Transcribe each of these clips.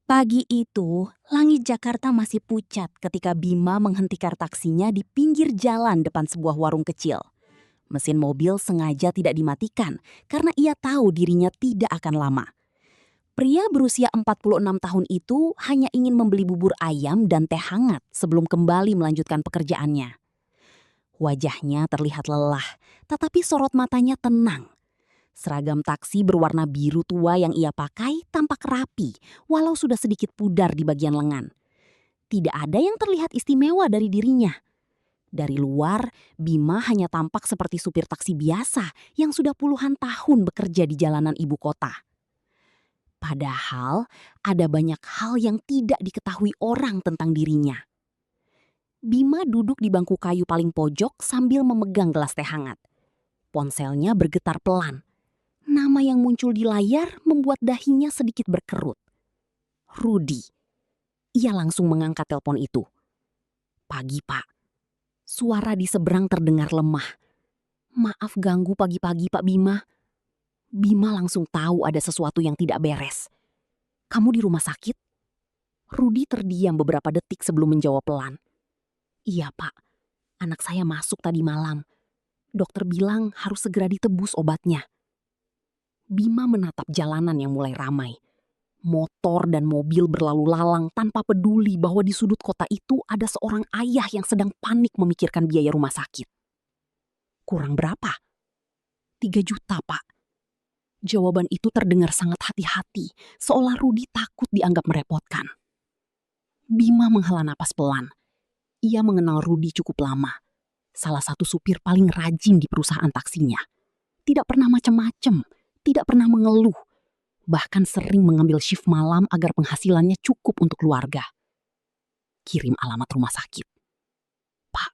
Pagi itu, langit Jakarta masih pucat ketika Bima menghentikan taksinya di pinggir jalan depan sebuah warung kecil. Mesin mobil sengaja tidak dimatikan karena ia tahu dirinya tidak akan lama. Pria berusia 46 tahun itu hanya ingin membeli bubur ayam dan teh hangat sebelum kembali melanjutkan pekerjaannya. Wajahnya terlihat lelah, tetapi sorot matanya tenang. Seragam taksi berwarna biru tua yang ia pakai tampak rapi, walau sudah sedikit pudar di bagian lengan. Tidak ada yang terlihat istimewa dari dirinya. Dari luar, Bima hanya tampak seperti supir taksi biasa yang sudah puluhan tahun bekerja di jalanan ibu kota. Padahal, ada banyak hal yang tidak diketahui orang tentang dirinya. Bima duduk di bangku kayu paling pojok sambil memegang gelas teh hangat. Ponselnya bergetar pelan. Nama yang muncul di layar membuat dahinya sedikit berkerut. Rudi. Ia langsung mengangkat telepon itu. "Pagi, Pak." Suara di seberang terdengar lemah. "Maaf ganggu pagi-pagi, Pak Bima." Bima langsung tahu ada sesuatu yang tidak beres. "Kamu di rumah sakit?" Rudi terdiam beberapa detik sebelum menjawab pelan. "Iya, Pak. Anak saya masuk tadi malam. Dokter bilang harus segera ditebus obatnya." Bima menatap jalanan yang mulai ramai. Motor dan mobil berlalu lalang tanpa peduli bahwa di sudut kota itu ada seorang ayah yang sedang panik memikirkan biaya rumah sakit. "Kurang berapa?" "3 juta, Pak." Jawaban itu terdengar sangat hati-hati, seolah Rudi takut dianggap merepotkan. Bima menghela napas pelan. Ia mengenal Rudi cukup lama. Salah satu supir paling rajin di perusahaan taksinya. Tidak pernah macam-macam, tidak pernah mengeluh. Bahkan sering mengambil shift malam agar penghasilannya cukup untuk keluarga. "Kirim alamat rumah sakit." "Pak,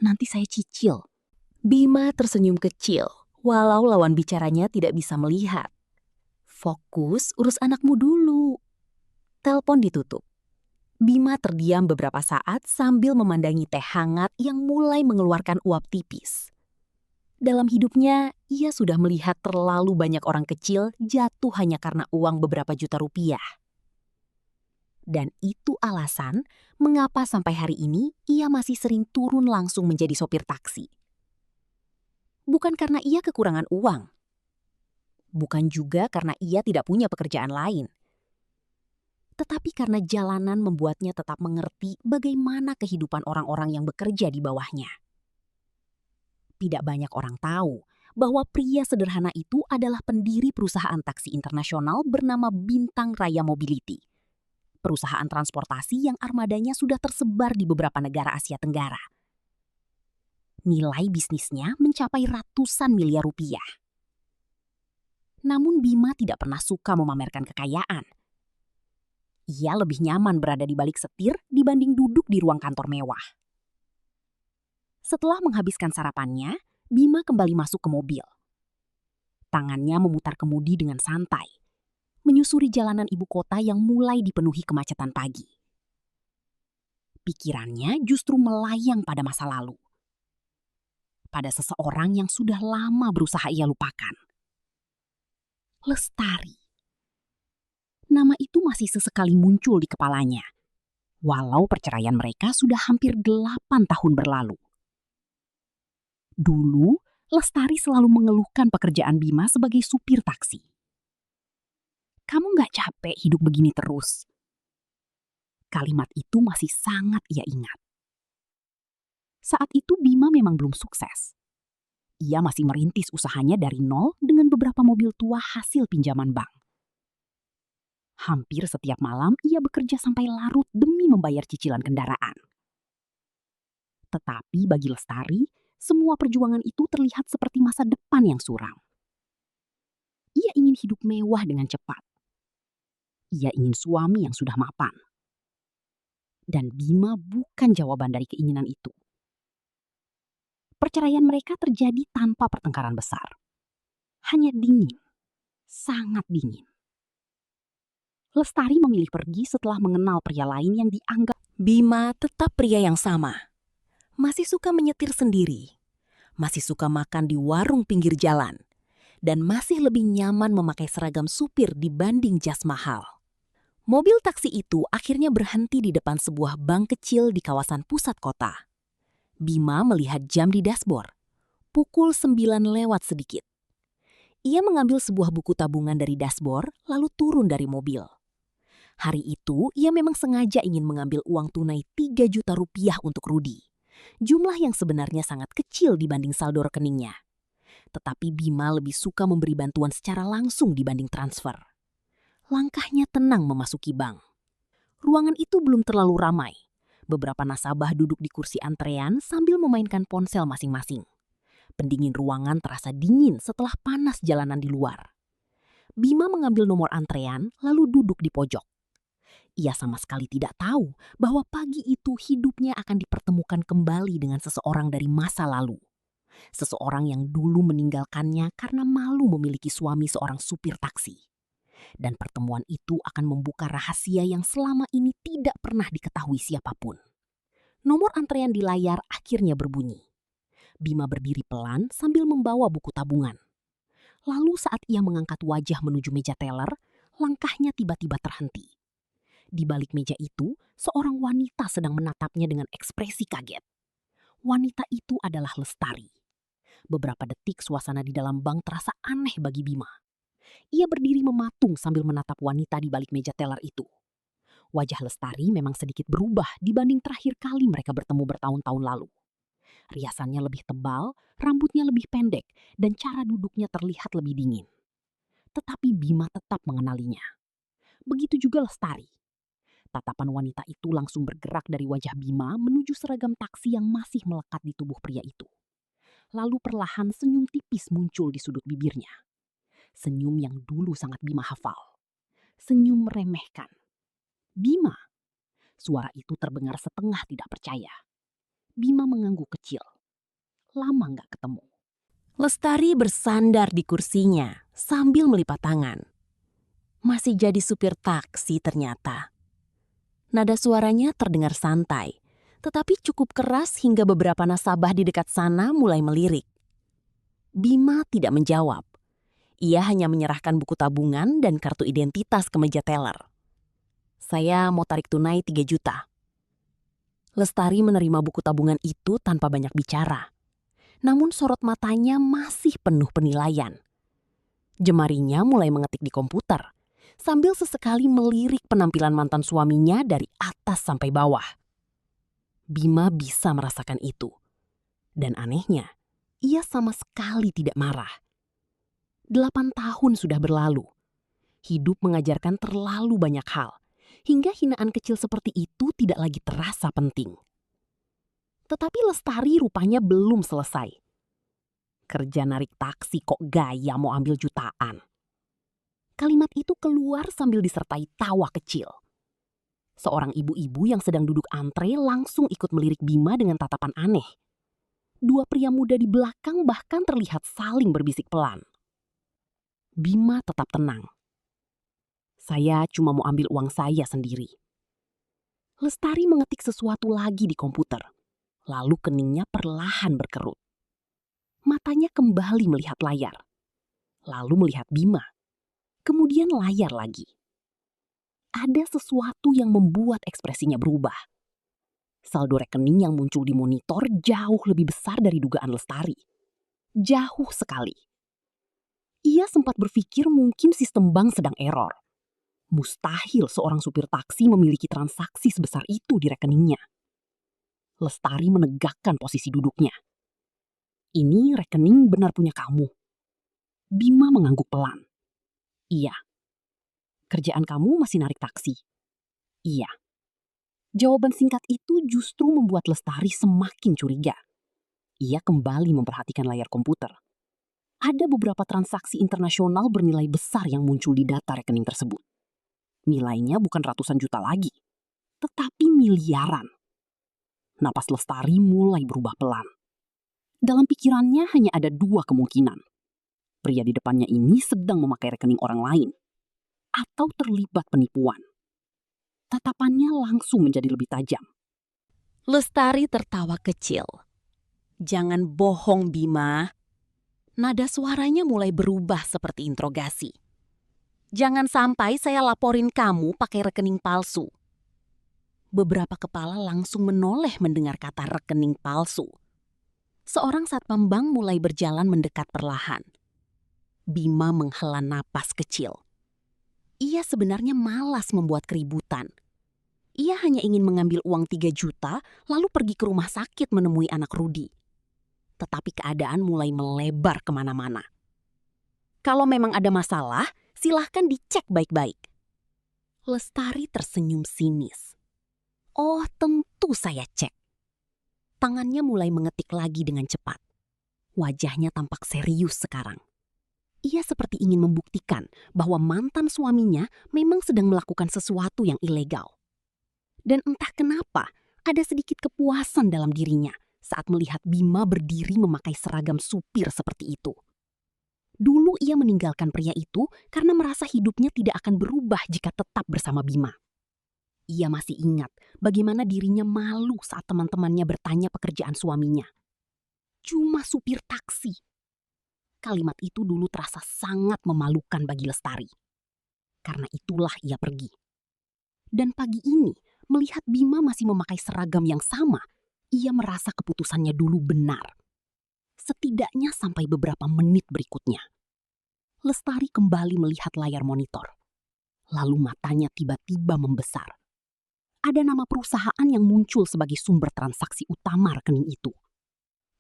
nanti saya cicil." Bima tersenyum kecil, walau lawan bicaranya tidak bisa melihat. "Fokus urus anakmu dulu." Telepon ditutup. Bima terdiam beberapa saat sambil memandangi teh hangat yang mulai mengeluarkan uap tipis. Dalam hidupnya, ia sudah melihat terlalu banyak orang kecil jatuh hanya karena uang beberapa juta rupiah. Dan itu alasan mengapa sampai hari ini ia masih sering turun langsung menjadi sopir taksi. Bukan karena ia kekurangan uang. Bukan juga karena ia tidak punya pekerjaan lain. Tetapi karena jalanan membuatnya tetap mengerti bagaimana kehidupan orang-orang yang bekerja di bawahnya. Tidak banyak orang tahu bahwa pria sederhana itu adalah pendiri perusahaan taksi internasional bernama Bintang Raya Mobility. Perusahaan transportasi yang armadanya sudah tersebar di beberapa negara Asia Tenggara. Nilai bisnisnya mencapai ratusan miliar rupiah. Namun Bima tidak pernah suka memamerkan kekayaan. Ia lebih nyaman berada di balik setir dibanding duduk di ruang kantor mewah. Setelah menghabiskan sarapannya, Bima kembali masuk ke mobil. Tangannya memutar kemudi dengan santai, menyusuri jalanan ibu kota yang mulai dipenuhi kemacetan pagi. Pikirannya justru melayang pada masa lalu. Pada seseorang yang sudah lama berusaha ia lupakan. Lestari. Nama itu masih sesekali muncul di kepalanya, walau perceraian mereka sudah hampir 8 tahun berlalu. Dulu, Lestari selalu mengeluhkan pekerjaan Bima sebagai supir taksi. "Kamu gak capek hidup begini terus?" Kalimat itu masih sangat ia ingat. Saat itu Bima memang belum sukses. Ia masih merintis usahanya dari nol dengan beberapa mobil tua hasil pinjaman bank. Hampir setiap malam ia bekerja sampai larut demi membayar cicilan kendaraan. Tetapi bagi Lestari, semua perjuangan itu terlihat seperti masa depan yang suram. Ia ingin hidup mewah dengan cepat. Ia ingin suami yang sudah mapan. Dan Bima bukan jawaban dari keinginan itu. Perceraian mereka terjadi tanpa pertengkaran besar. Hanya dingin. Sangat dingin. Lestari memilih pergi setelah mengenal pria lain yang dianggap. Bima tetap pria yang sama. Masih suka menyetir sendiri, masih suka makan di warung pinggir jalan, dan masih lebih nyaman memakai seragam supir dibanding jas mahal. Mobil taksi itu akhirnya berhenti di depan sebuah bank kecil di kawasan pusat kota. Bima melihat jam di dashboard. Pukul 9 lewat sedikit. Ia mengambil sebuah buku tabungan dari dashboard lalu turun dari mobil. Hari itu ia memang sengaja ingin mengambil uang tunai 3 juta rupiah untuk Rudi. Jumlah yang sebenarnya sangat kecil dibanding saldo rekeningnya. Tetapi Bima lebih suka memberi bantuan secara langsung dibanding transfer. Langkahnya tenang memasuki bank. Ruangan itu belum terlalu ramai. Beberapa nasabah duduk di kursi antrean sambil memainkan ponsel masing-masing. Pendingin ruangan terasa dingin setelah panas jalanan di luar. Bima mengambil nomor antrean lalu duduk di pojok. Ia sama sekali tidak tahu bahwa pagi itu hidupnya akan dipertemukan kembali dengan seseorang dari masa lalu. Seseorang yang dulu meninggalkannya karena malu memiliki suami seorang supir taksi. Dan pertemuan itu akan membuka rahasia yang selama ini tidak pernah diketahui siapapun. Nomor antrean di layar akhirnya berbunyi. Bima berdiri pelan sambil membawa buku tabungan. Lalu saat ia mengangkat wajah menuju meja teller, langkahnya tiba-tiba terhenti. Di balik meja itu, seorang wanita sedang menatapnya dengan ekspresi kaget. Wanita itu adalah Lestari. Beberapa detik suasana di dalam bank terasa aneh bagi Bima. Ia berdiri mematung sambil menatap wanita di balik meja teller itu. Wajah Lestari memang sedikit berubah dibanding terakhir kali mereka bertemu bertahun-tahun lalu. Riasannya lebih tebal, rambutnya lebih pendek, dan cara duduknya terlihat lebih dingin. Tetapi Bima tetap mengenalinya. Begitu juga Lestari. Tatapan wanita itu langsung bergerak dari wajah Bima menuju seragam taksi yang masih melekat di tubuh pria itu. Lalu perlahan senyum tipis muncul di sudut bibirnya. Senyum yang dulu sangat Bima hafal. Senyum meremehkan. Bima. Suara itu terdengar setengah tidak percaya. Bima mengangguk kecil. Lama nggak ketemu. Lestari bersandar di kursinya sambil melipat tangan. Masih jadi supir taksi ternyata. Nada suaranya terdengar santai, tetapi cukup keras hingga beberapa nasabah di dekat sana mulai melirik. Bima tidak menjawab. Ia hanya menyerahkan buku tabungan dan kartu identitas ke meja teller. Saya mau tarik tunai 3 juta. Lestari menerima buku tabungan itu tanpa banyak bicara. Namun sorot matanya masih penuh penilaian. Jemarinya mulai mengetik di komputer, sambil sesekali melirik penampilan mantan suaminya dari atas sampai bawah. Bima bisa merasakan itu. Dan anehnya, ia sama sekali tidak marah. 8 tahun sudah berlalu. Hidup mengajarkan terlalu banyak hal, hingga hinaan kecil seperti itu tidak lagi terasa penting. Tetapi Lestari rupanya belum selesai. Kerja narik taksi kok gaya mau ambil jutaan. Kalimat itu keluar sambil disertai tawa kecil. Seorang ibu-ibu yang sedang duduk antre langsung ikut melirik Bima dengan tatapan aneh. Dua pria muda di belakang bahkan terlihat saling berbisik pelan. Bima tetap tenang. Saya cuma mau ambil uang saya sendiri. Lestari mengetik sesuatu lagi di komputer. Lalu keningnya perlahan berkerut. Matanya kembali melihat layar. Lalu melihat Bima. Kemudian layar lagi. Ada sesuatu yang membuat ekspresinya berubah. Saldo rekening yang muncul di monitor jauh lebih besar dari dugaan Lestari. Jauh sekali. Ia sempat berpikir mungkin sistem bank sedang error. Mustahil seorang supir taksi memiliki transaksi sebesar itu di rekeningnya. Lestari menegakkan posisi duduknya. Ini rekening benar punya kamu. Bima mengangguk pelan. Iya. Kerjaan kamu masih narik taksi? Iya. Jawaban singkat itu justru membuat Lestari semakin curiga. Ia kembali memperhatikan layar komputer. Ada beberapa transaksi internasional bernilai besar yang muncul di data rekening tersebut. Nilainya bukan ratusan juta lagi, tetapi miliaran. Napas Lestari mulai berubah pelan. Dalam pikirannya hanya ada 2 kemungkinan. Pria di depannya ini sedang memakai rekening orang lain, atau terlibat penipuan. Tatapannya langsung menjadi lebih tajam. Lestari tertawa kecil. Jangan bohong, Bima. Nada suaranya mulai berubah seperti interogasi. Jangan sampai saya laporin kamu pakai rekening palsu. Beberapa kepala langsung menoleh mendengar kata rekening palsu. Seorang satpam bank mulai berjalan mendekat perlahan. Bima menghela napas kecil. Ia sebenarnya malas membuat keributan. Ia hanya ingin mengambil uang 3 juta lalu pergi ke rumah sakit menemui anak Rudi. Tetapi keadaan mulai melebar kemana-mana. Kalau memang ada masalah, silahkan dicek baik-baik. Lestari tersenyum sinis. Oh, tentu saya cek. Tangannya mulai mengetik lagi dengan cepat. Wajahnya tampak serius sekarang. Ia seperti ingin membuktikan bahwa mantan suaminya memang sedang melakukan sesuatu yang ilegal. Dan entah kenapa, ada sedikit kepuasan dalam dirinya saat melihat Bima berdiri memakai seragam supir seperti itu. Dulu ia meninggalkan pria itu karena merasa hidupnya tidak akan berubah jika tetap bersama Bima. Ia masih ingat bagaimana dirinya malu saat teman-temannya bertanya pekerjaan suaminya. Cuma supir taksi. Kalimat itu dulu terasa sangat memalukan bagi Lestari. Karena itulah ia pergi. Dan pagi ini, melihat Bima masih memakai seragam yang sama, ia merasa keputusannya dulu benar. Setidaknya sampai beberapa menit berikutnya. Lestari kembali melihat layar monitor. Lalu matanya tiba-tiba membesar. Ada nama perusahaan yang muncul sebagai sumber transaksi utama rekening itu.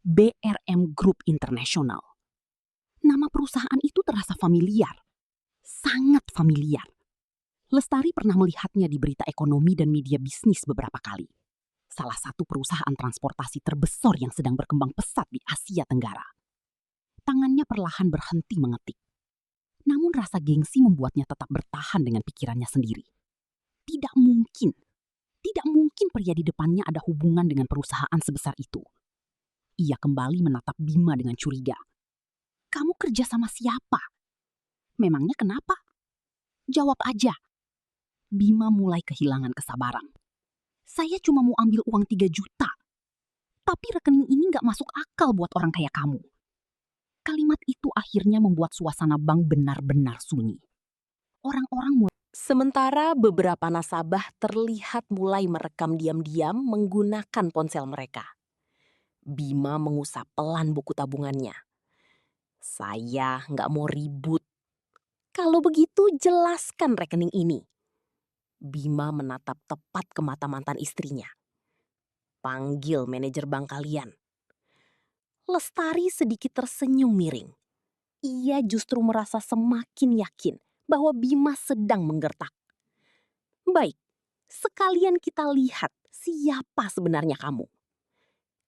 BRM Group International. Nama perusahaan itu terasa familiar. Sangat familiar. Lestari pernah melihatnya di berita ekonomi dan media bisnis beberapa kali. Salah satu perusahaan transportasi terbesar yang sedang berkembang pesat di Asia Tenggara. Tangannya perlahan berhenti mengetik. Namun rasa gengsi membuatnya tetap bertahan dengan pikirannya sendiri. Tidak mungkin. Tidak mungkin pria di depannya ada hubungan dengan perusahaan sebesar itu. Ia kembali menatap Bima dengan curiga. Kamu kerja sama siapa? Memangnya kenapa? Jawab aja. Bima mulai kehilangan kesabaran. Saya cuma mau ambil uang 3 juta. Tapi rekening ini gak masuk akal buat orang kayak kamu. Kalimat itu akhirnya membuat suasana bank benar-benar sunyi. Orang-orang mulai... Sementara beberapa nasabah terlihat mulai merekam diam-diam menggunakan ponsel mereka. Bima mengusap pelan buku tabungannya. Saya nggak mau ribut. Kalau begitu jelaskan rekening ini. Bima menatap tepat ke mata mantan istrinya. Panggil manajer bank kalian. Lestari sedikit tersenyum miring. Ia justru merasa semakin yakin bahwa Bima sedang menggertak. Baik, sekalian kita lihat siapa sebenarnya kamu.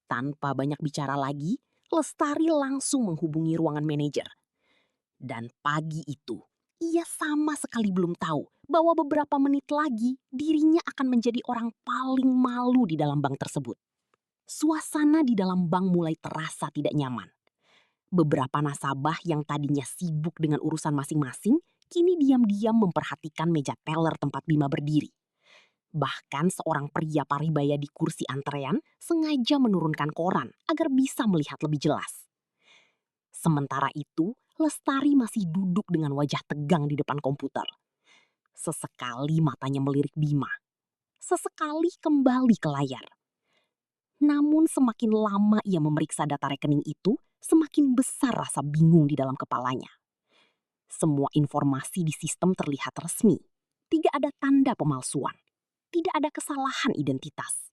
Tanpa banyak bicara lagi, Lestari langsung menghubungi ruangan manajer. Dan pagi itu, ia sama sekali belum tahu bahwa beberapa menit lagi dirinya akan menjadi orang paling malu di dalam bank tersebut. Suasana di dalam bank mulai terasa tidak nyaman. Beberapa nasabah yang tadinya sibuk dengan urusan masing-masing, kini diam-diam memperhatikan meja teller tempat Bima berdiri. Bahkan seorang pria paribaya di kursi antrean sengaja menurunkan koran agar bisa melihat lebih jelas. Sementara itu, Lestari masih duduk dengan wajah tegang di depan komputer. Sesekali matanya melirik Bima. Sesekali kembali ke layar. Namun semakin lama ia memeriksa data rekening itu, semakin besar rasa bingung di dalam kepalanya. Semua informasi di sistem terlihat resmi. Tidak ada tanda pemalsuan. Tidak ada kesalahan identitas.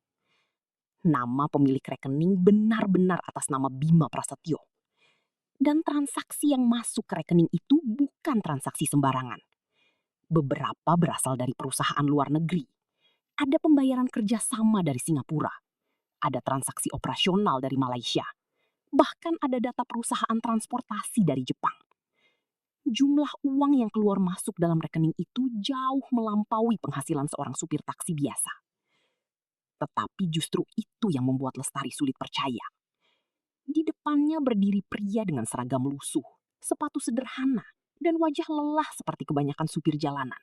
Nama pemilik rekening benar-benar atas nama Bima Prasetyo. Dan transaksi yang masuk ke rekening itu bukan transaksi sembarangan. Beberapa berasal dari perusahaan luar negeri. Ada pembayaran kerjasama dari Singapura. Ada transaksi operasional dari Malaysia. Bahkan ada data perusahaan transportasi dari Jepang. Jumlah uang yang keluar masuk dalam rekening itu jauh melampaui penghasilan seorang supir taksi biasa. Tetapi justru itu yang membuat Lestari sulit percaya. Di depannya berdiri pria dengan seragam lusuh, sepatu sederhana, dan wajah lelah seperti kebanyakan supir jalanan.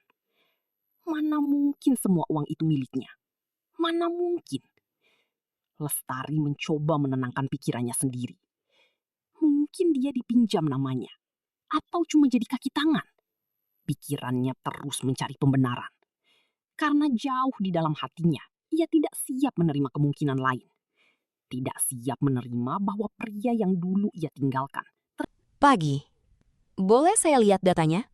Mana mungkin semua uang itu miliknya? Mana mungkin? Lestari mencoba menenangkan pikirannya sendiri. Mungkin dia dipinjam namanya. Atau cuma jadi kaki tangan. pikirannya terus mencari pembenaran. Karena jauh di dalam hatinya, ia tidak siap menerima kemungkinan lain. Tidak siap menerima bahwa pria yang dulu ia tinggalkan. Pagi, boleh saya lihat datanya?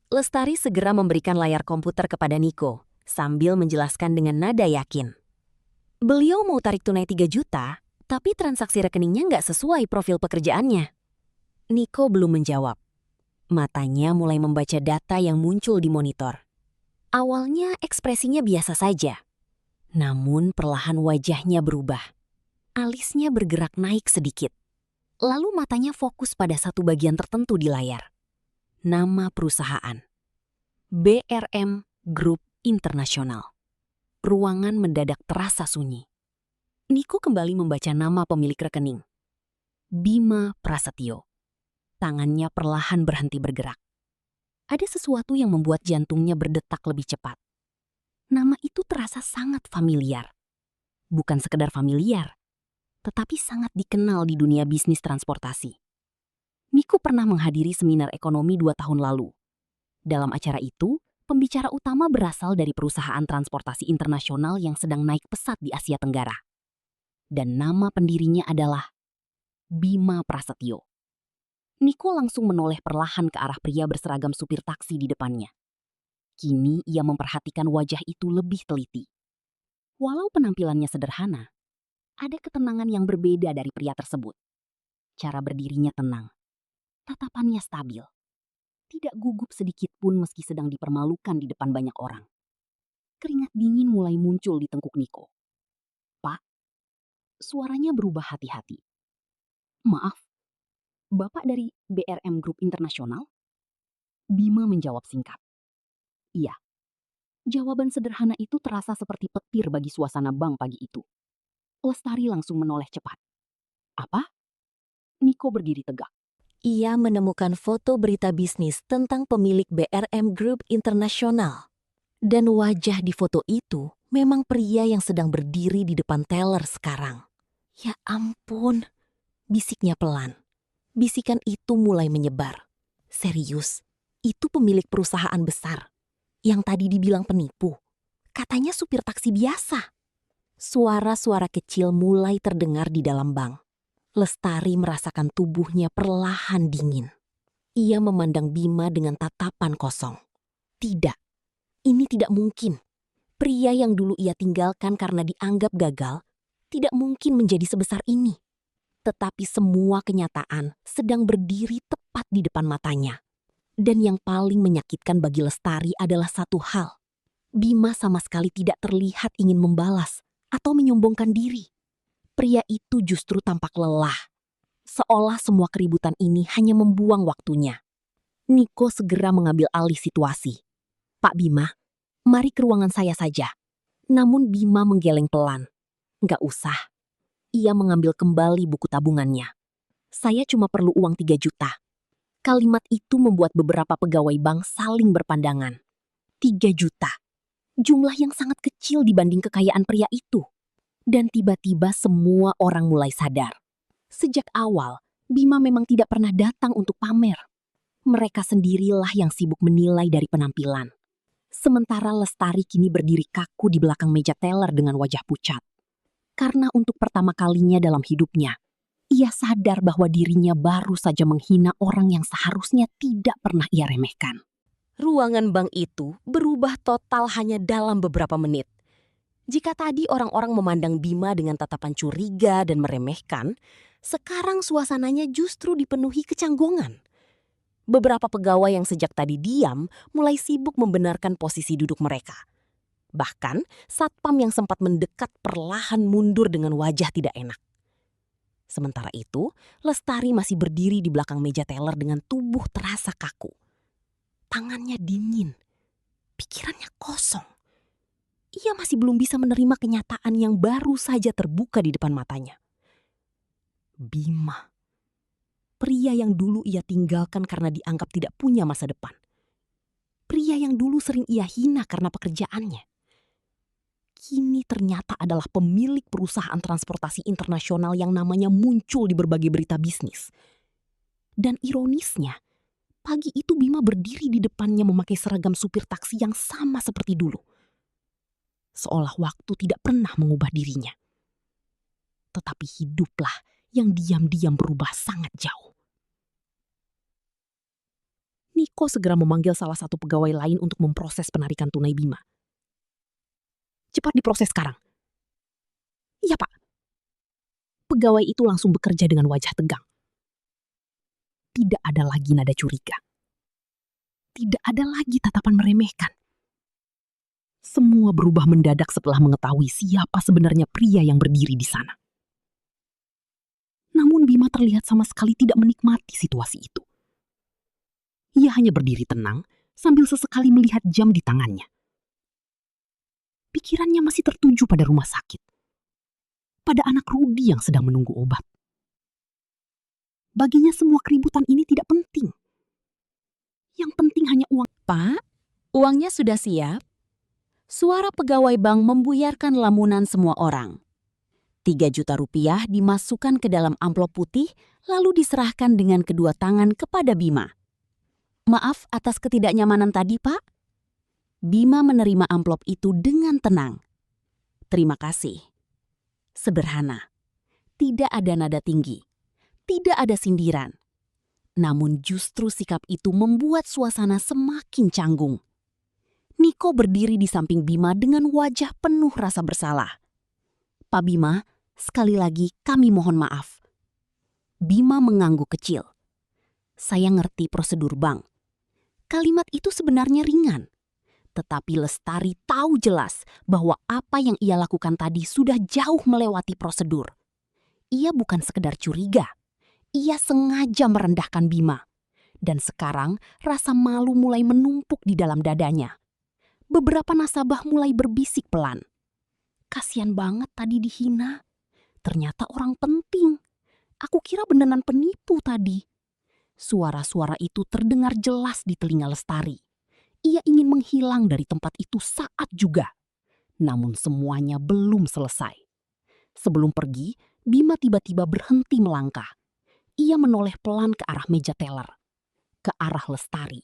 Lestari segera memberikan layar komputer kepada Niko, sambil menjelaskan dengan nada yakin. Beliau mau tarik tunai 3 juta, tapi transaksi rekeningnya nggak sesuai profil pekerjaannya. Niko belum menjawab. Matanya mulai membaca data yang muncul di monitor. Awalnya ekspresinya biasa saja. Namun perlahan wajahnya berubah. Alisnya bergerak naik sedikit. Lalu matanya fokus pada satu bagian tertentu di layar. Nama perusahaan. BRM Group Internasional. Ruangan mendadak terasa sunyi. Niko kembali membaca nama pemilik rekening. Bima Prasetyo. Tangannya perlahan berhenti bergerak. Ada sesuatu yang membuat jantungnya berdetak lebih cepat. Nama itu terasa sangat familiar. Bukan sekedar familiar, tetapi sangat dikenal di dunia bisnis transportasi. Niko pernah menghadiri seminar ekonomi 2 tahun lalu. Dalam acara itu, pembicara utama berasal dari perusahaan transportasi internasional yang sedang naik pesat di Asia Tenggara. Dan nama pendirinya adalah Bima Prasetyo. Niko langsung menoleh perlahan ke arah pria berseragam supir taksi di depannya. Kini ia memperhatikan wajah itu lebih teliti. Walau penampilannya sederhana, ada ketenangan yang berbeda dari pria tersebut. Cara berdirinya tenang, tatapannya stabil. Tidak gugup sedikit pun meski sedang dipermalukan di depan banyak orang. Keringat dingin mulai muncul di tengkuk Niko. "Pak," suaranya berubah hati-hati. "Maaf, Bapak dari BRM Group Internasional?" Bima menjawab singkat. "Iya." Jawaban sederhana itu terasa seperti petir bagi suasana bank pagi itu. Lestari langsung menoleh cepat. "Apa?" Niko berdiri tegak. Ia menemukan foto berita bisnis tentang pemilik BRM Group Internasional. Dan wajah di foto itu memang pria yang sedang berdiri di depan teller sekarang. "Ya ampun," bisiknya pelan. Bisikan itu mulai menyebar. "Serius, itu pemilik perusahaan besar. Yang tadi dibilang penipu. Katanya supir taksi biasa." Suara-suara kecil mulai terdengar di dalam bank. Lestari merasakan tubuhnya perlahan dingin. Ia memandang Bima dengan tatapan kosong. Tidak, ini tidak mungkin. Pria yang dulu ia tinggalkan karena dianggap gagal, tidak mungkin menjadi sebesar ini. Tetapi semua kenyataan sedang berdiri tepat di depan matanya. Dan yang paling menyakitkan bagi Lestari adalah satu hal. Bima sama sekali tidak terlihat ingin membalas atau menyombongkan diri. Pria itu justru tampak lelah. Seolah semua keributan ini hanya membuang waktunya. Niko segera mengambil alih situasi. "Pak Bima, mari ke ruangan saya saja." Namun Bima menggeleng pelan. "Nggak usah." Ia mengambil kembali buku tabungannya. "Saya cuma perlu uang 3 juta. Kalimat itu membuat beberapa pegawai bank saling berpandangan. 3 juta. Jumlah yang sangat kecil dibanding kekayaan pria itu. Dan tiba-tiba semua orang mulai sadar. Sejak awal, Bima memang tidak pernah datang untuk pamer. Mereka sendirilah yang sibuk menilai dari penampilan. Sementara Lestari kini berdiri kaku di belakang meja teller dengan wajah pucat. Karena untuk pertama kalinya dalam hidupnya, ia sadar bahwa dirinya baru saja menghina orang yang seharusnya tidak pernah ia remehkan. Ruangan bank itu berubah total hanya dalam beberapa menit. Jika tadi orang-orang memandang Bima dengan tatapan curiga dan meremehkan, sekarang suasananya justru dipenuhi kecanggungan. Beberapa pegawai yang sejak tadi diam mulai sibuk membenarkan posisi duduk mereka. Bahkan, satpam yang sempat mendekat perlahan mundur dengan wajah tidak enak. Sementara itu, Lestari masih berdiri di belakang meja teller dengan tubuh terasa kaku. Tangannya dingin, pikirannya kosong. Ia masih belum bisa menerima kenyataan yang baru saja terbuka di depan matanya. Bima. Pria yang dulu ia tinggalkan karena dianggap tidak punya masa depan. Pria yang dulu sering ia hina karena pekerjaannya. Kini ternyata adalah pemilik perusahaan transportasi internasional yang namanya muncul di berbagai berita bisnis. Dan ironisnya, Pagi itu Bima berdiri di depannya memakai seragam supir taksi yang sama seperti dulu. Seolah waktu tidak pernah mengubah dirinya. Tetapi hiduplah yang diam-diam berubah sangat jauh. Niko segera memanggil salah satu pegawai lain untuk memproses penarikan tunai Bima. Cepat diproses sekarang. Iya, Pak. Pegawai itu langsung bekerja dengan wajah tegang. Tidak ada lagi nada curiga. Tidak ada lagi tatapan meremehkan. Semua berubah mendadak setelah mengetahui siapa sebenarnya pria yang berdiri di sana. Namun Bima terlihat sama sekali tidak menikmati situasi itu. Ia hanya berdiri tenang sambil sesekali melihat jam di tangannya. Pikirannya masih tertuju pada rumah sakit. Pada anak Rudi yang sedang menunggu obat. Baginya semua keributan ini tidak penting. Yang penting hanya uang. Pak, uangnya sudah siap? Suara pegawai bank membuyarkan lamunan semua orang. 3 juta rupiah dimasukkan ke dalam amplop putih lalu diserahkan dengan kedua tangan kepada Bima. Maaf atas ketidaknyamanan tadi, Pak. Bima menerima amplop itu dengan tenang. Terima kasih. Sederhana. Tidak ada nada tinggi. Tidak ada sindiran. Namun justru sikap itu membuat suasana semakin canggung. Niko berdiri di samping Bima dengan wajah penuh rasa bersalah. Pak Bima, sekali lagi kami mohon maaf. Bima mengangguk kecil. Saya ngerti prosedur bank. Kalimat itu sebenarnya ringan. Tetapi Lestari tahu jelas bahwa apa yang ia lakukan tadi sudah jauh melewati prosedur. Ia bukan sekedar curiga. Ia sengaja merendahkan Bima. Dan sekarang rasa malu mulai menumpuk di dalam dadanya. Beberapa nasabah mulai berbisik pelan. Kasian banget tadi dihina. Ternyata orang penting. Aku kira beneran penipu tadi. Suara-suara itu terdengar jelas di telinga Lestari. Ia ingin menghilang dari tempat itu saat juga. Namun semuanya belum selesai. Sebelum pergi, Bima tiba-tiba berhenti melangkah. Ia menoleh pelan ke arah meja teller. Ke arah Lestari.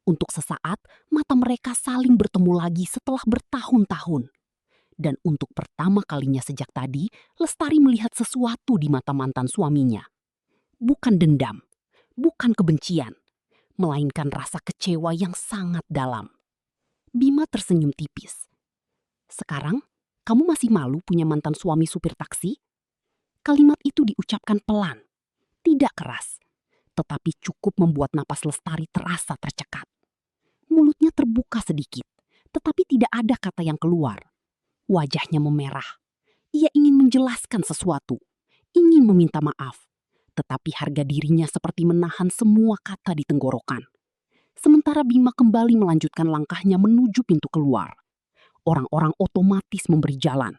Untuk sesaat, mata mereka saling bertemu lagi setelah bertahun-tahun. Dan untuk pertama kalinya sejak tadi, Lestari melihat sesuatu di mata mantan suaminya. Bukan dendam, bukan kebencian, melainkan rasa kecewa yang sangat dalam. Bima tersenyum tipis. Sekarang, kamu masih malu punya mantan suami supir taksi? Kalimat itu diucapkan pelan, tidak keras, tetapi cukup membuat napas Lestari terasa tercekat. Mulutnya terbuka sedikit, tetapi tidak ada kata yang keluar. Wajahnya memerah. Ia ingin menjelaskan sesuatu, ingin meminta maaf, tetapi harga dirinya seperti menahan semua kata di tenggorokan. Sementara Bima kembali melanjutkan langkahnya menuju pintu keluar. Orang-orang otomatis memberi jalan.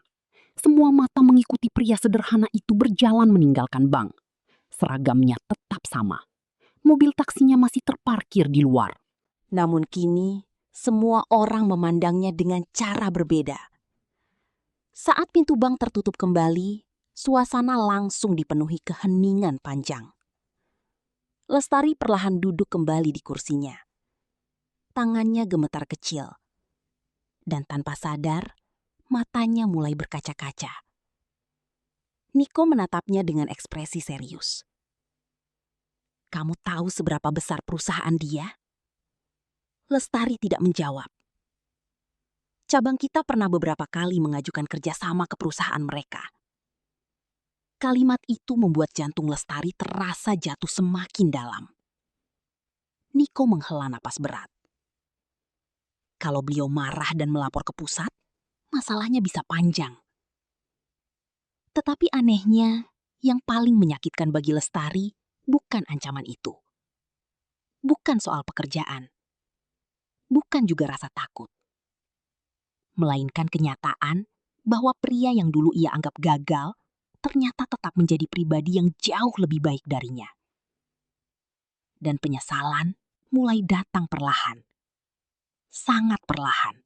Semua mata mengikuti pria sederhana itu berjalan meninggalkan bank. Seragamnya tetap sama. Mobil taksinya masih terparkir di luar. Namun kini, semua orang memandangnya dengan cara berbeda. Saat pintu bank tertutup kembali, suasana langsung dipenuhi keheningan panjang. Lestari perlahan duduk kembali di kursinya. Tangannya gemetar kecil. Dan tanpa sadar, matanya mulai berkaca-kaca. Niko menatapnya dengan ekspresi serius. Kamu tahu seberapa besar perusahaan dia? Lestari tidak menjawab. Cabang kita pernah beberapa kali mengajukan kerjasama ke perusahaan mereka. Kalimat itu membuat jantung Lestari terasa jatuh semakin dalam. Niko menghela napas berat. Kalau beliau marah dan melapor ke pusat, masalahnya bisa panjang. Tetapi anehnya, yang paling menyakitkan bagi Lestari bukan ancaman itu. Bukan soal pekerjaan. Bukan juga rasa takut. Melainkan kenyataan bahwa pria yang dulu ia anggap gagal ternyata tetap menjadi pribadi yang jauh lebih baik darinya. Dan penyesalan mulai datang perlahan. Sangat perlahan.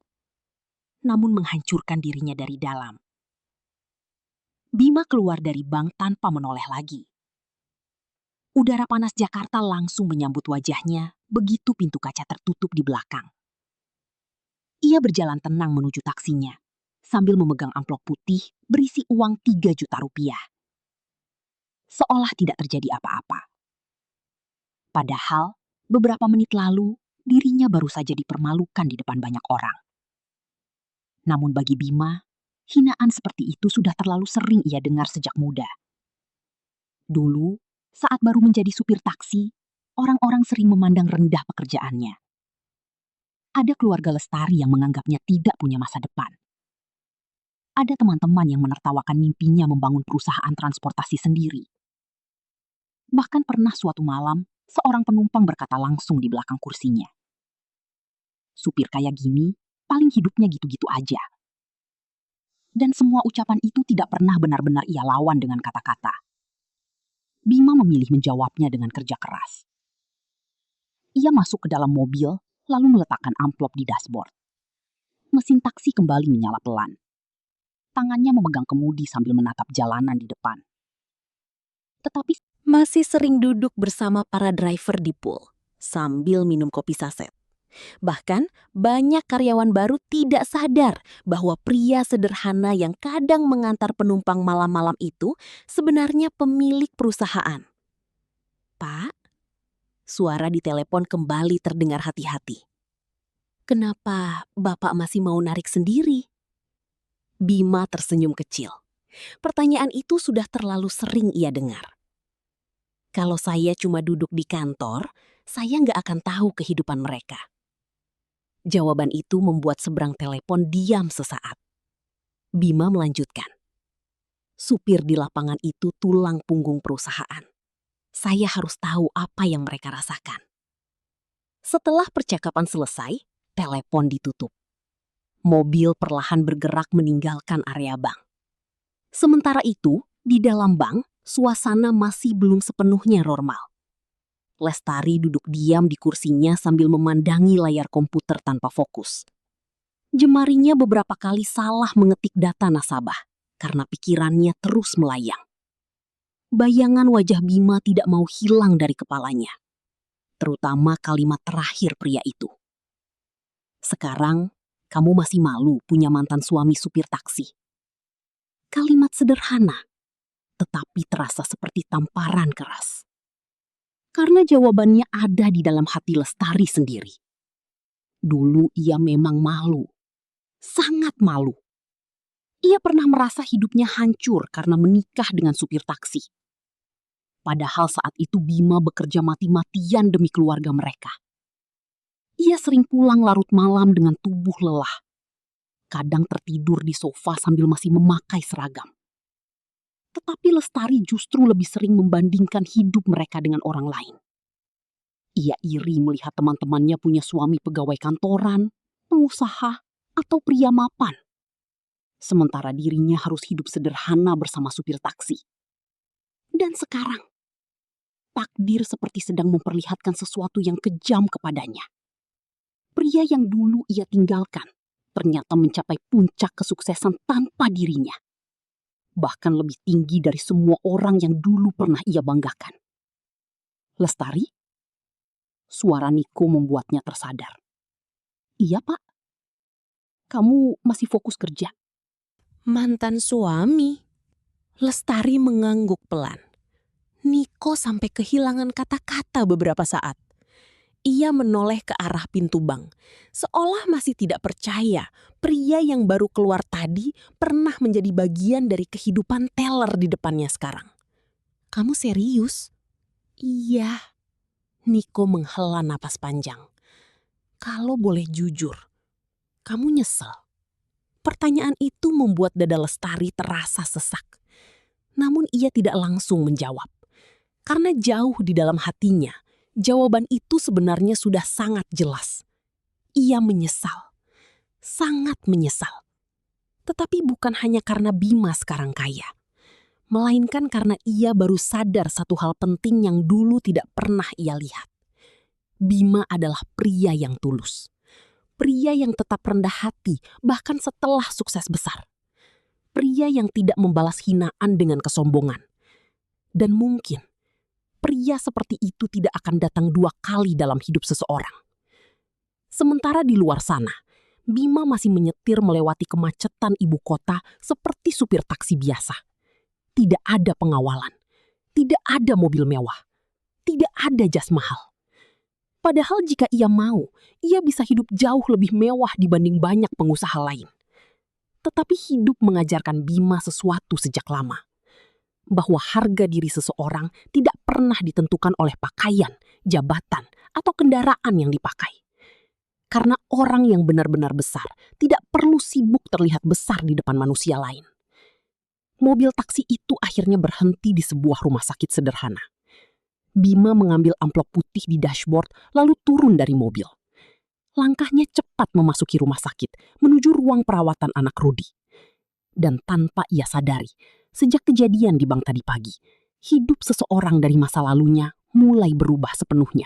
Namun menghancurkan dirinya dari dalam. Bima keluar dari bank tanpa menoleh lagi. Udara panas Jakarta langsung menyambut wajahnya begitu pintu kaca tertutup di belakang. Ia berjalan tenang menuju taksinya, sambil memegang amplop putih berisi uang 3 juta rupiah. Seolah tidak terjadi apa-apa. Padahal, beberapa menit lalu, dirinya baru saja dipermalukan di depan banyak orang. Namun bagi Bima, hinaan seperti itu sudah terlalu sering ia dengar sejak muda. Dulu, saat baru menjadi supir taksi, orang-orang sering memandang rendah pekerjaannya. Ada keluarga Lestari yang menganggapnya tidak punya masa depan. Ada teman-teman yang menertawakan mimpinya membangun perusahaan transportasi sendiri. Bahkan pernah suatu malam, seorang penumpang berkata langsung di belakang kursinya, "Supir kayak gini, paling hidupnya gitu-gitu aja." Dan semua ucapan itu tidak pernah benar-benar ia lawan dengan kata-kata. Bima memilih menjawabnya dengan kerja keras. Ia masuk ke dalam mobil, lalu meletakkan amplop di dashboard. Mesin taksi kembali menyala pelan. Tangannya memegang kemudi sambil menatap jalanan di depan. Tetapi Masih sering duduk bersama para driver di pool, sambil minum kopi saset. Bahkan, banyak karyawan baru tidak sadar bahwa pria sederhana yang kadang mengantar penumpang malam-malam itu sebenarnya pemilik perusahaan. "Pak," suara di telepon kembali terdengar hati-hati. "Kenapa Bapak masih mau narik sendiri?" Bima tersenyum kecil. Pertanyaan itu sudah terlalu sering ia dengar. Kalau saya cuma duduk di kantor, saya nggak akan tahu kehidupan mereka. Jawaban itu membuat seberang telepon diam sesaat. Bima melanjutkan. Supir di lapangan itu tulang punggung perusahaan. Saya harus tahu apa yang mereka rasakan. Setelah percakapan selesai, telepon ditutup. Mobil perlahan bergerak meninggalkan area bank. Sementara itu, di dalam bank, suasana masih belum sepenuhnya normal. Lestari duduk diam di kursinya sambil memandangi layar komputer tanpa fokus. Jemarinya beberapa kali salah mengetik data nasabah karena pikirannya terus melayang. Bayangan wajah Bima tidak mau hilang dari kepalanya, terutama kalimat terakhir pria itu. "Sekarang, kamu masih malu punya mantan suami supir taksi." Kalimat sederhana, tetapi terasa seperti tamparan keras. Karena jawabannya ada di dalam hati Lestari sendiri. Dulu ia memang malu. Sangat malu. Ia pernah merasa hidupnya hancur karena menikah dengan supir taksi. Padahal saat itu Bima bekerja mati-matian demi keluarga mereka. Ia sering pulang larut malam dengan tubuh lelah. Kadang tertidur di sofa sambil masih memakai seragam. Tetapi Lestari justru lebih sering membandingkan hidup mereka dengan orang lain. Ia iri melihat teman-temannya punya suami pegawai kantoran, pengusaha, atau pria mapan. Sementara dirinya harus hidup sederhana bersama supir taksi. Dan sekarang, takdir seperti sedang memperlihatkan sesuatu yang kejam kepadanya. Pria yang dulu ia tinggalkan ternyata mencapai puncak kesuksesan tanpa dirinya. Bahkan lebih tinggi dari semua orang yang dulu pernah ia banggakan. "Lestari?" Suara Niko membuatnya tersadar. "Iya, Pak. Kamu masih fokus kerja?" "Mantan suami?" Lestari mengangguk pelan. Niko sampai kehilangan kata-kata beberapa saat. Ia menoleh ke arah pintu bank, seolah masih tidak percaya pria yang baru keluar tadi pernah menjadi bagian dari kehidupan teller di depannya sekarang. "Kamu serius?" "Iya." Niko menghela napas panjang. "Kalau boleh jujur, kamu nyesel?" Pertanyaan itu membuat dada Lestari terasa sesak. Namun ia tidak langsung menjawab. Karena jauh di dalam hatinya, jawaban itu sebenarnya sudah sangat jelas. Ia menyesal. Sangat menyesal. Tetapi bukan hanya karena Bima sekarang kaya. Melainkan karena ia baru sadar satu hal penting yang dulu tidak pernah ia lihat. Bima adalah pria yang tulus. Pria yang tetap rendah hati bahkan setelah sukses besar. Pria yang tidak membalas hinaan dengan kesombongan. Dan mungkin pria seperti itu tidak akan datang 2 kali dalam hidup seseorang. Sementara di luar sana, Bima masih menyetir melewati kemacetan ibu kota seperti supir taksi biasa. Tidak ada pengawalan, tidak ada mobil mewah, tidak ada jas mahal. Padahal jika ia mau, ia bisa hidup jauh lebih mewah dibanding banyak pengusaha lain. Tetapi hidup mengajarkan Bima sesuatu sejak lama. Bahwa harga diri seseorang tidak pernah ditentukan oleh pakaian, jabatan, atau kendaraan yang dipakai. Karena orang yang benar-benar besar tidak perlu sibuk terlihat besar di depan manusia lain. Mobil taksi itu akhirnya berhenti di sebuah rumah sakit sederhana. Bima mengambil amplop putih di dashboard lalu turun dari mobil. Langkahnya cepat memasuki rumah sakit menuju ruang perawatan anak Rudy. Dan tanpa ia sadari, sejak kejadian di bank tadi pagi, hidup seseorang dari masa lalunya mulai berubah sepenuhnya.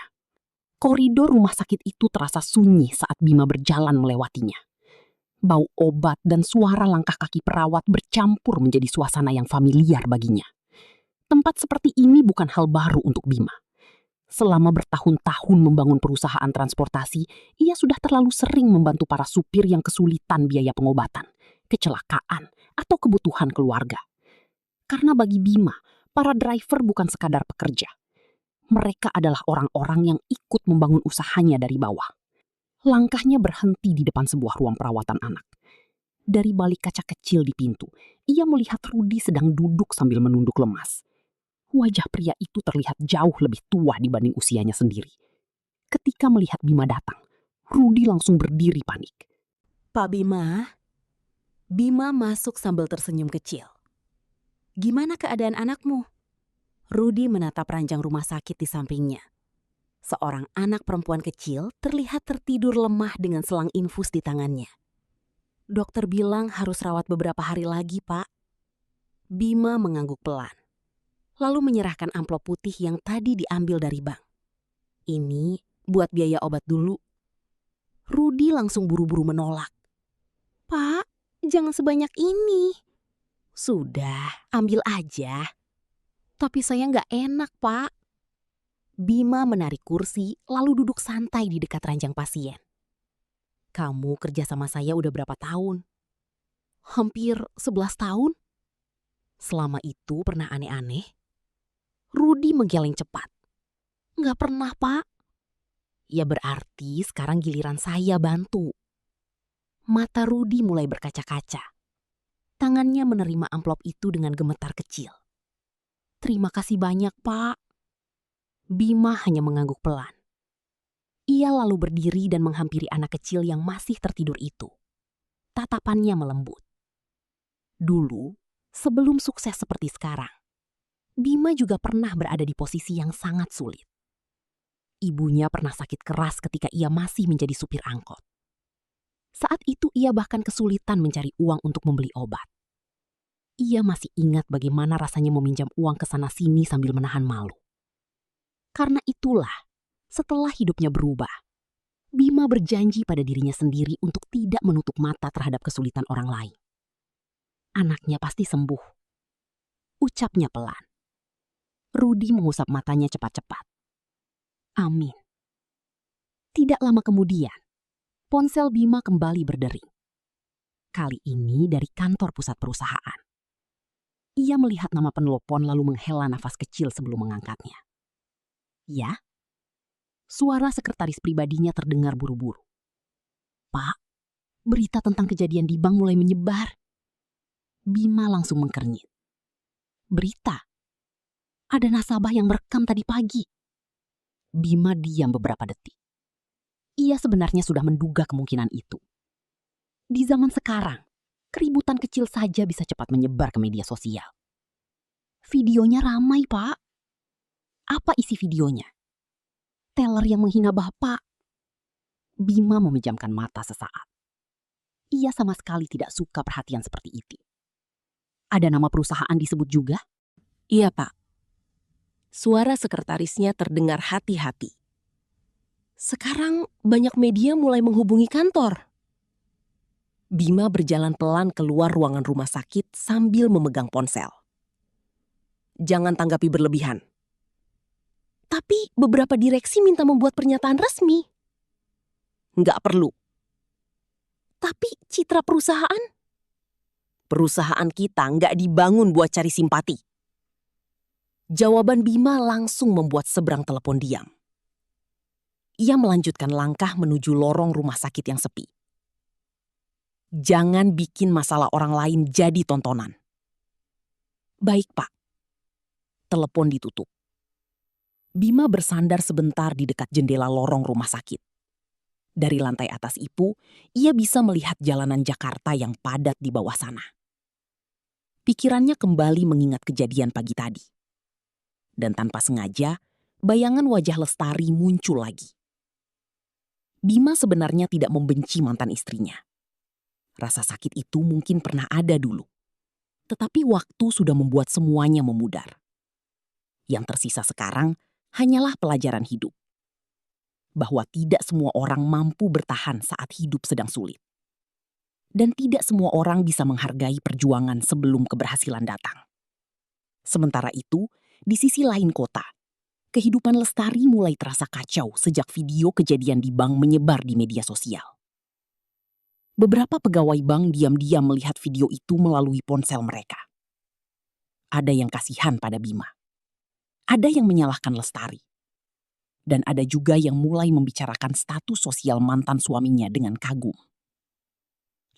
Koridor rumah sakit itu terasa sunyi saat Bima berjalan melewatinya. Bau obat dan suara langkah kaki perawat bercampur menjadi suasana yang familiar baginya. Tempat seperti ini bukan hal baru untuk Bima. Selama bertahun-tahun membangun perusahaan transportasi, ia sudah terlalu sering membantu para supir yang kesulitan biaya pengobatan, kecelakaan, atau kebutuhan keluarga. Karena bagi Bima, para driver bukan sekadar pekerja. Mereka adalah orang-orang yang ikut membangun usahanya dari bawah. Langkahnya berhenti di depan sebuah ruang perawatan anak. Dari balik kaca kecil di pintu, ia melihat Rudy sedang duduk sambil menunduk lemas. Wajah pria itu terlihat jauh lebih tua dibanding usianya sendiri. Ketika melihat Bima datang, Rudy langsung berdiri panik. Pak Bima? Bima masuk sambil tersenyum kecil. Gimana keadaan anakmu? Rudy menatap ranjang rumah sakit di sampingnya. Seorang anak perempuan kecil terlihat tertidur lemah dengan selang infus di tangannya. Dokter bilang harus rawat beberapa hari lagi, Pak. Bima mengangguk pelan, lalu menyerahkan amplop putih yang tadi diambil dari bank. Ini buat biaya obat dulu. Rudy langsung buru-buru menolak. Pak, jangan sebanyak ini. Sudah, ambil aja. Tapi saya nggak enak, Pak. Bima menarik kursi lalu duduk santai di dekat ranjang pasien. Kamu kerja sama saya udah berapa tahun? Hampir 11 tahun. Selama itu pernah aneh-aneh? Rudy menggeleng cepat. Nggak pernah, Pak. Ya berarti sekarang giliran saya bantu. Mata Rudy mulai berkaca-kaca. Tangannya menerima amplop itu dengan gemetar kecil. Terima kasih banyak, Pak. Bima hanya mengangguk pelan. Ia lalu berdiri dan menghampiri anak kecil yang masih tertidur itu. Tatapannya melembut. Dulu, sebelum sukses seperti sekarang, Bima juga pernah berada di posisi yang sangat sulit. Ibunya pernah sakit keras ketika ia masih menjadi supir angkot. Saat itu ia bahkan kesulitan mencari uang untuk membeli obat. Ia masih ingat bagaimana rasanya meminjam uang ke sana-sini sambil menahan malu. Karena itulah, setelah hidupnya berubah, Bima berjanji pada dirinya sendiri untuk tidak menutup mata terhadap kesulitan orang lain. Anaknya pasti sembuh. Ucapnya pelan. Rudy mengusap matanya cepat-cepat. Amin. Tidak lama kemudian, ponsel Bima kembali berdering. Kali ini dari kantor pusat perusahaan. Ia melihat nama penelpon lalu menghela nafas kecil sebelum mengangkatnya. Ya, suara sekretaris pribadinya terdengar buru-buru. Pak, berita tentang kejadian di bank mulai menyebar. Bima langsung mengkernyit. Berita? Ada nasabah yang merekam tadi pagi. Bima diam beberapa detik. Ia sebenarnya sudah menduga kemungkinan itu. Di zaman sekarang, keributan kecil saja bisa cepat menyebar ke media sosial. Videonya ramai, Pak. Apa isi videonya? Teller yang menghina Bapak. Bima memejamkan mata sesaat. Ia sama sekali tidak suka perhatian seperti itu. Ada nama perusahaan disebut juga? Iya, Pak. Suara sekretarisnya terdengar hati-hati. Sekarang banyak media mulai menghubungi kantor. Bima berjalan pelan keluar ruangan rumah sakit sambil memegang ponsel. Jangan tanggapi berlebihan. Tapi beberapa direksi minta membuat pernyataan resmi. Nggak perlu. Tapi citra perusahaan? Perusahaan kita nggak dibangun buat cari simpati. Jawaban Bima langsung membuat seberang telepon diam. Ia melanjutkan langkah menuju lorong rumah sakit yang sepi. Jangan bikin masalah orang lain jadi tontonan. Baik, Pak. Telepon ditutup. Bima bersandar sebentar di dekat jendela lorong rumah sakit. Dari lantai atas Ipu, ia bisa melihat jalanan Jakarta yang padat di bawah sana. Pikirannya kembali mengingat kejadian pagi tadi. Dan tanpa sengaja, bayangan wajah Lestari muncul lagi. Bima sebenarnya tidak membenci mantan istrinya. Rasa sakit itu mungkin pernah ada dulu. Tetapi waktu sudah membuat semuanya memudar. Yang tersisa sekarang hanyalah pelajaran hidup. Bahwa tidak semua orang mampu bertahan saat hidup sedang sulit. Dan tidak semua orang bisa menghargai perjuangan sebelum keberhasilan datang. Sementara itu, di sisi lain kota, kehidupan Lestari mulai terasa kacau sejak video kejadian di bank menyebar di media sosial. Beberapa pegawai bank diam-diam melihat video itu melalui ponsel mereka. Ada yang kasihan pada Bima. Ada yang menyalahkan Lestari. Dan ada juga yang mulai membicarakan status sosial mantan suaminya dengan kagum.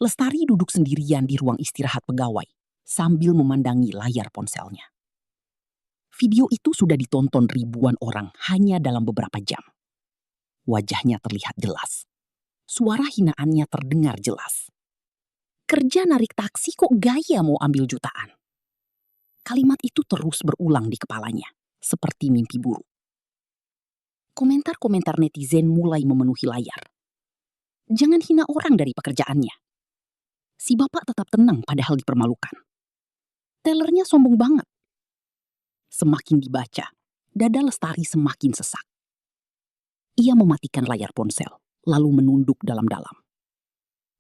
Lestari duduk sendirian di ruang istirahat pegawai sambil memandangi layar ponselnya. Video itu sudah ditonton ribuan orang hanya dalam beberapa jam. Wajahnya terlihat jelas. Suara hinaannya terdengar jelas. Kerja narik taksi kok gaya mau ambil jutaan. Kalimat itu terus berulang di kepalanya, seperti mimpi buruk. Komentar-komentar netizen mulai memenuhi layar. Jangan hina orang dari pekerjaannya. Si bapak tetap tenang padahal dipermalukan. Tellernya sombong banget. Semakin dibaca, dada Lestari semakin sesak. Ia mematikan layar ponsel, lalu menunduk dalam-dalam.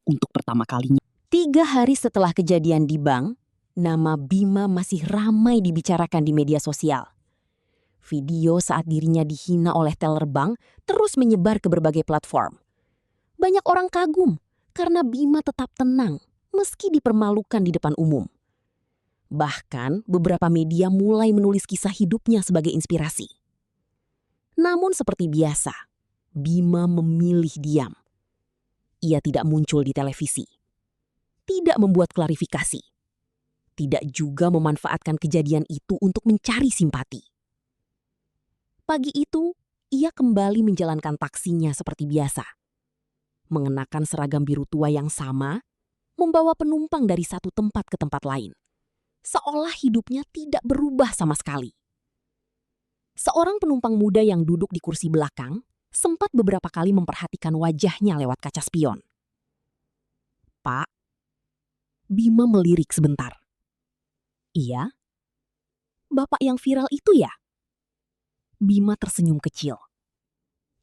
Untuk pertama kalinya, 3 hari setelah kejadian di bank, nama Bima masih ramai dibicarakan di media sosial. Video saat dirinya dihina oleh teller bank terus menyebar ke berbagai platform. Banyak orang kagum karena Bima tetap tenang meski dipermalukan di depan umum. Bahkan beberapa media mulai menulis kisah hidupnya sebagai inspirasi. Namun seperti biasa, Bima memilih diam. Ia tidak muncul di televisi. Tidak membuat klarifikasi. Tidak juga memanfaatkan kejadian itu untuk mencari simpati. Pagi itu, ia kembali menjalankan taksinya seperti biasa. Mengenakan seragam biru tua yang sama, membawa penumpang dari satu tempat ke tempat lain. Seolah hidupnya tidak berubah sama sekali. Seorang penumpang muda yang duduk di kursi belakang sempat beberapa kali memperhatikan wajahnya lewat kaca spion. "Pak," Bima melirik sebentar. "Iya? Bapak yang viral itu ya?" Bima tersenyum kecil.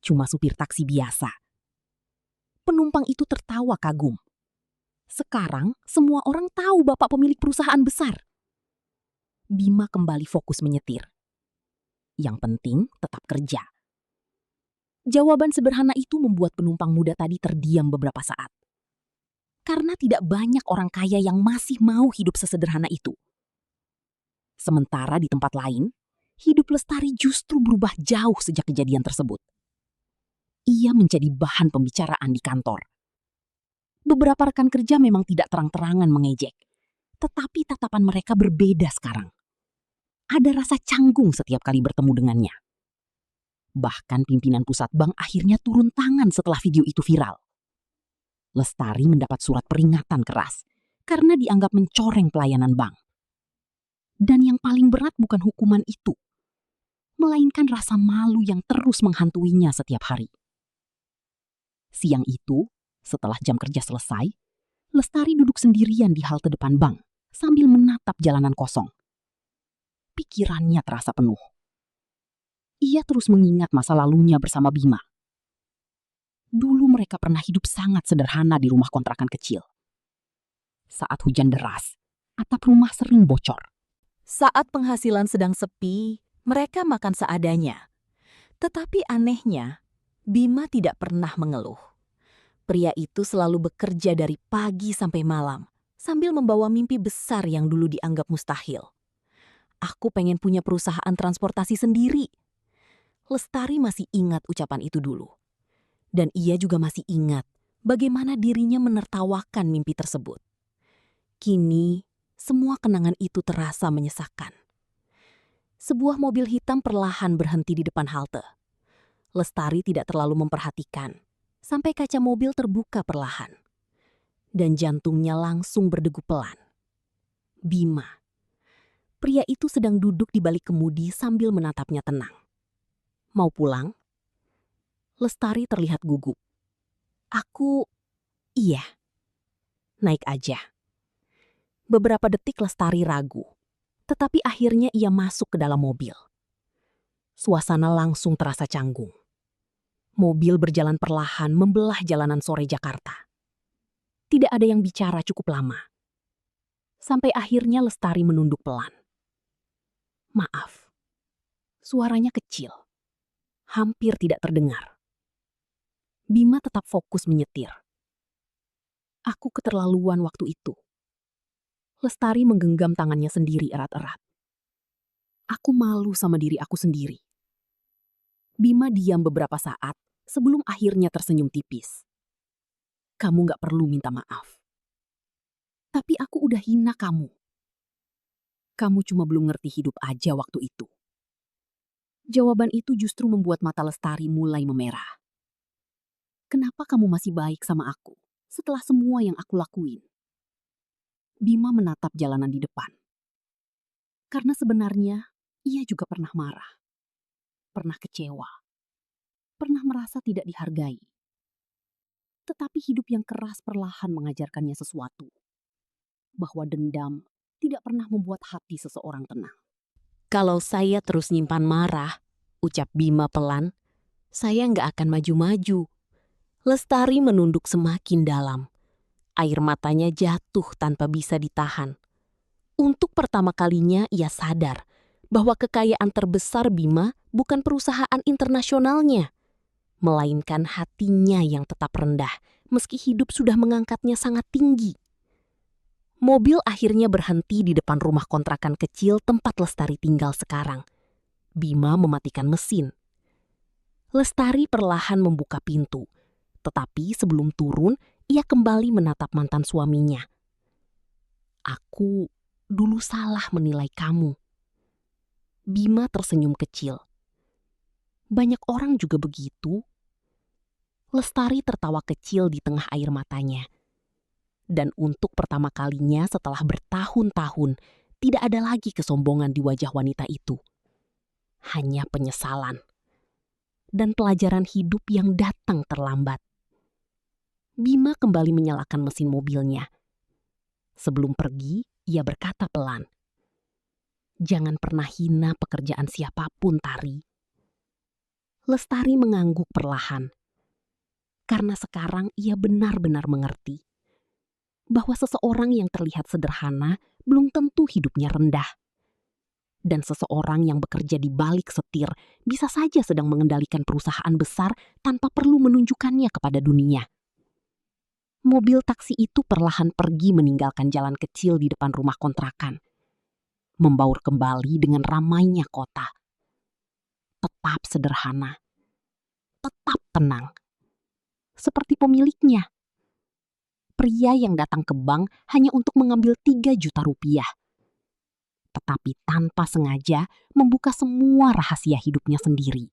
"Cuma supir taksi biasa." Penumpang itu tertawa kagum. "Sekarang semua orang tahu bapak pemilik perusahaan besar." Bima kembali fokus menyetir. Yang penting tetap kerja. Jawaban sederhana itu membuat penumpang muda tadi terdiam beberapa saat. Karena tidak banyak orang kaya yang masih mau hidup sesederhana itu. Sementara di tempat lain, hidup Lestari justru berubah jauh sejak kejadian tersebut. Ia menjadi bahan pembicaraan di kantor. Beberapa rekan kerja memang tidak terang-terangan mengejek, tetapi tatapan mereka berbeda sekarang. Ada rasa canggung setiap kali bertemu dengannya. Bahkan pimpinan pusat bank akhirnya turun tangan setelah video itu viral. Lestari mendapat surat peringatan keras karena dianggap mencoreng pelayanan bank. Dan yang paling berat bukan hukuman itu, melainkan rasa malu yang terus menghantuinya setiap hari. Siang itu, setelah jam kerja selesai, Lestari duduk sendirian di halte depan bank sambil menatap jalanan kosong. Pikirannya terasa penuh. Ia terus mengingat masa lalunya bersama Bima. Dulu mereka pernah hidup sangat sederhana di rumah kontrakan kecil. Saat hujan deras, atap rumah sering bocor. Saat penghasilan sedang sepi, mereka makan seadanya. Tetapi anehnya, Bima tidak pernah mengeluh. Pria itu selalu bekerja dari pagi sampai malam, sambil membawa mimpi besar yang dulu dianggap mustahil. Aku pengen punya perusahaan transportasi sendiri. Lestari masih ingat ucapan itu dulu. Dan ia juga masih ingat bagaimana dirinya menertawakan mimpi tersebut. Kini, semua kenangan itu terasa menyesakan. Sebuah mobil hitam perlahan berhenti di depan halte. Lestari tidak terlalu memperhatikan, sampai kaca mobil terbuka perlahan. Dan jantungnya langsung berdegup pelan. Bima. Pria itu sedang duduk di balik kemudi sambil menatapnya tenang. Mau pulang? Lestari terlihat gugup. Iya. Naik aja. Beberapa detik Lestari ragu, tetapi akhirnya ia masuk ke dalam mobil. Suasana langsung terasa canggung. Mobil berjalan perlahan membelah jalanan sore Jakarta. Tidak ada yang bicara cukup lama. Sampai akhirnya Lestari menunduk pelan. Maaf. Suaranya kecil. Hampir tidak terdengar. Bima tetap fokus menyetir. Aku keterlaluan waktu itu. Lestari menggenggam tangannya sendiri erat-erat. Aku malu sama diri aku sendiri. Bima diam beberapa saat sebelum akhirnya tersenyum tipis. Kamu gak perlu minta maaf. Tapi aku udah hina kamu. Kamu cuma belum ngerti hidup aja waktu itu. Jawaban itu justru membuat mata Lestari mulai memerah. Kenapa kamu masih baik sama aku setelah semua yang aku lakuin? Bima menatap jalanan di depan. Karena sebenarnya ia juga pernah marah. Pernah kecewa. Pernah merasa tidak dihargai. Tetapi hidup yang keras perlahan mengajarkannya sesuatu. Bahwa dendam tidak pernah membuat hati seseorang tenang. Kalau saya terus nyimpan marah, ucap Bima pelan, saya nggak akan maju-maju. Lestari menunduk semakin dalam. Air matanya jatuh tanpa bisa ditahan. Untuk pertama kalinya ia sadar bahwa kekayaan terbesar Bima bukan perusahaan internasionalnya, melainkan hatinya yang tetap rendah meski hidup sudah mengangkatnya sangat tinggi. Mobil akhirnya berhenti di depan rumah kontrakan kecil tempat Lestari tinggal sekarang. Bima mematikan mesin. Lestari perlahan membuka pintu, tetapi sebelum turun, ia kembali menatap mantan suaminya. Aku dulu salah menilai kamu. Bima tersenyum kecil. Banyak orang juga begitu. Lestari tertawa kecil di tengah air matanya. Dan untuk pertama kalinya setelah bertahun-tahun, tidak ada lagi kesombongan di wajah wanita itu. Hanya penyesalan. Dan pelajaran hidup yang datang terlambat. Bima kembali menyalakan mesin mobilnya. Sebelum pergi, ia berkata pelan, "Jangan pernah hina pekerjaan siapapun, Tari." Lestari mengangguk perlahan. Karena sekarang ia benar-benar mengerti bahwa seseorang yang terlihat sederhana belum tentu hidupnya rendah. Dan seseorang yang bekerja di balik setir bisa saja sedang mengendalikan perusahaan besar tanpa perlu menunjukkannya kepada dunia. Mobil taksi itu perlahan pergi meninggalkan jalan kecil di depan rumah kontrakan. Membaur kembali dengan ramainya kota. Tetap sederhana. Tetap tenang. Seperti pemiliknya. Pria yang datang ke bank hanya untuk mengambil 3 juta rupiah. Tetapi tanpa sengaja membuka semua rahasia hidupnya sendiri.